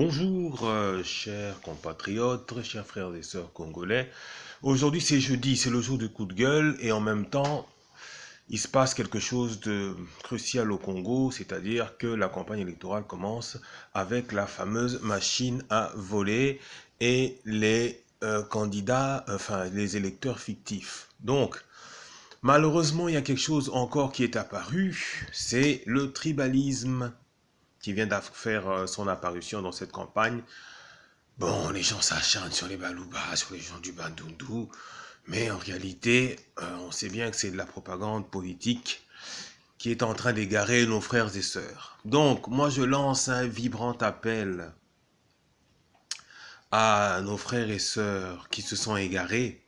Bonjour, chers compatriotes, chers frères et sœurs congolais. Aujourd'hui, c'est jeudi, c'est le jour du coup de gueule et en même temps, il se passe quelque chose de crucial au Congo, c'est-à-dire que la campagne électorale commence avec la fameuse machine à voler et les candidats, enfin les électeurs fictifs. Donc, malheureusement, il y a quelque chose encore qui est apparu, c'est le tribalisme qui vient de faire son apparition dans cette campagne. Bon, les gens s'acharnent sur les Balouba, sur les gens du Bandundu, mais en réalité, on sait bien que c'est de la propagande politique qui est en train d'égarer nos frères et sœurs. Donc, moi, je lance un vibrant appel à nos frères et sœurs qui se sont égarés.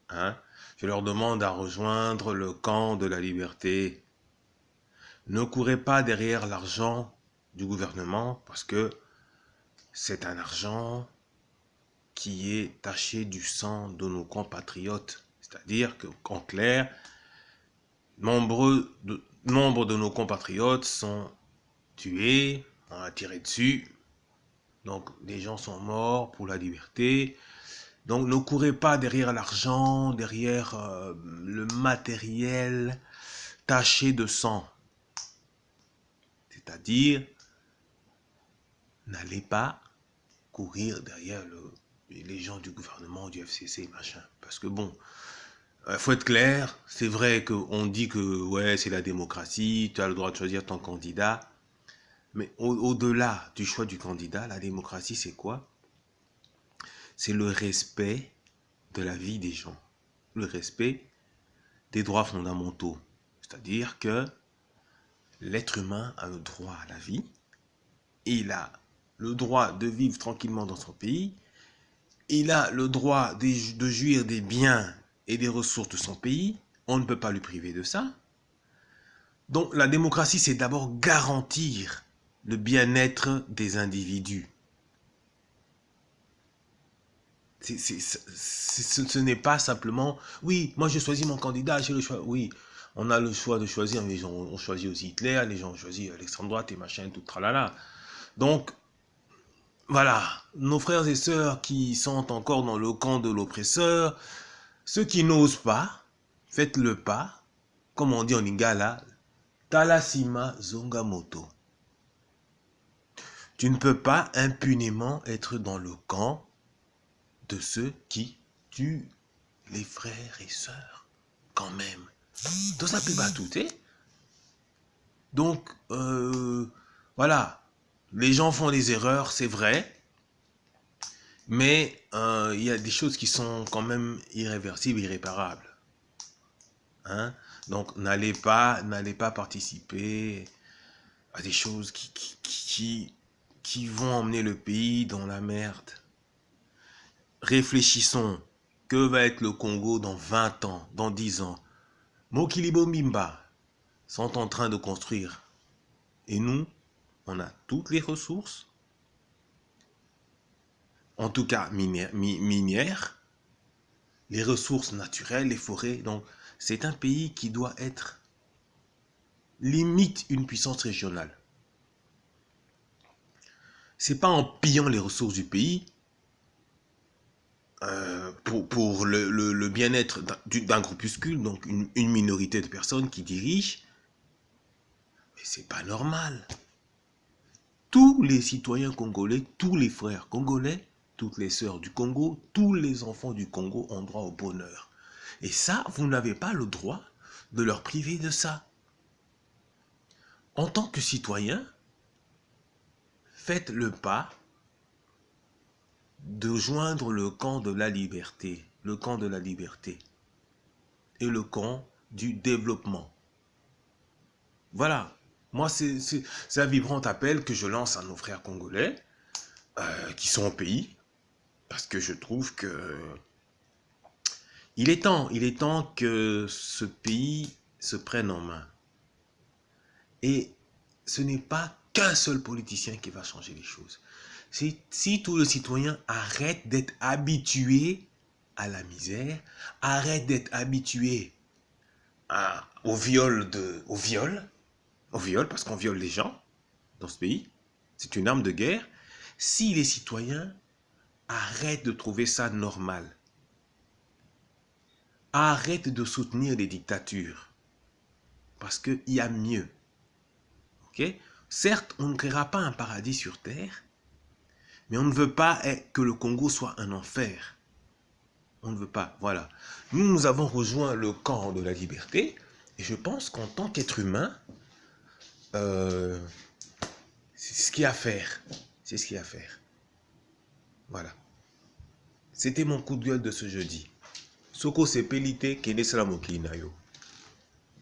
Hein. Je leur demande à rejoindre le camp de la liberté. Ne courez pas derrière l'argent du gouvernement parce que c'est un argent qui est taché du sang de nos compatriotes. C'est-à-dire qu'en clair, nombre de nos compatriotes sont tués, on a tiré dessus, donc des gens sont morts pour la liberté. Donc ne courez pas derrière l'argent, derrière le matériel taché de sang. C'est-à-dire, n'allez pas courir derrière les gens du gouvernement, du FCC, machin. Parce que bon, faut être clair, c'est vrai qu'on dit que ouais, c'est la démocratie, tu as le droit de choisir ton candidat. Mais au-delà du choix du candidat, la démocratie, c'est quoi? C'est le respect de la vie des gens. Le respect des droits fondamentaux. C'est-à-dire que l'être humain a le droit à la vie. Il a le droit de vivre tranquillement dans son pays. Il a le droit de jouir des biens et des ressources de son pays. On ne peut pas lui priver de ça. Donc la démocratie, c'est d'abord garantir le bien-être des individus. Ce n'est pas simplement, oui, moi je choisis mon candidat, j'ai le choix. Oui, on a le choix de choisir, mais on choisit aussi Hitler, les gens ont choisi l'extrême droite et machin, tout tralala. Donc, voilà, nos frères et sœurs qui sont encore dans le camp de l'oppresseur, ceux qui n'osent pas, faites le pas, comme on dit en lingala, Talasima Zongamoto. Tu ne peux pas impunément être dans le camp de ceux qui tuent les frères et sœurs, quand même. Tout ça peut pas tout, hein? Donc, voilà, les gens font des erreurs, c'est vrai, mais il y a des choses qui sont quand même irréversibles, irréparables. Hein? Donc, n'allez pas participer à des choses qui vont emmener le pays dans la merde. Réfléchissons. Que va être le Congo dans 20 ans, dans 10 ans? Mokilibo Mbimba sont en train de construire. Et nous, on a toutes les ressources, en tout cas minières, les ressources naturelles, les forêts. Donc, c'est un pays qui doit être limite une puissance régionale. C'est pas en pillant les ressources du pays pour le bien-être d'un groupuscule, donc une minorité de personnes qui dirigent. Mais c'est pas normal. Tous les citoyens congolais, tous les frères congolais, toutes les sœurs du Congo, tous les enfants du Congo ont droit au bonheur. Et ça, vous n'avez pas le droit de leur priver de ça. En tant que citoyen, faites le pas de joindre le camp de la liberté, le camp de la liberté et le camp du développement. Voilà, moi c'est un vibrant appel que je lance à nos frères congolais qui sont au pays, parce que je trouve que il est temps que ce pays se prenne en main. Et ce n'est pas qu'un seul politicien qui va changer les choses. Si tous les citoyens arrêtent d'être habitués à la misère, arrêtent d'être habitués au viol, parce qu'on viole les gens dans ce pays, c'est une arme de guerre, Si les citoyens arrêtent de trouver ça normal, arrêtent de soutenir les dictatures, parce qu'il y a mieux. Okay? Certes, on ne créera pas un paradis sur terre, mais on ne veut pas que le Congo soit un enfer. On ne veut pas, voilà. Nous avons rejoint le camp de la liberté, et je pense qu'en tant qu'être humain, c'est ce qu'il y a à faire. C'est ce qu'il y a à faire. Voilà. C'était mon coup de gueule de ce jeudi. Soko sepelite kene sala mokili na yo.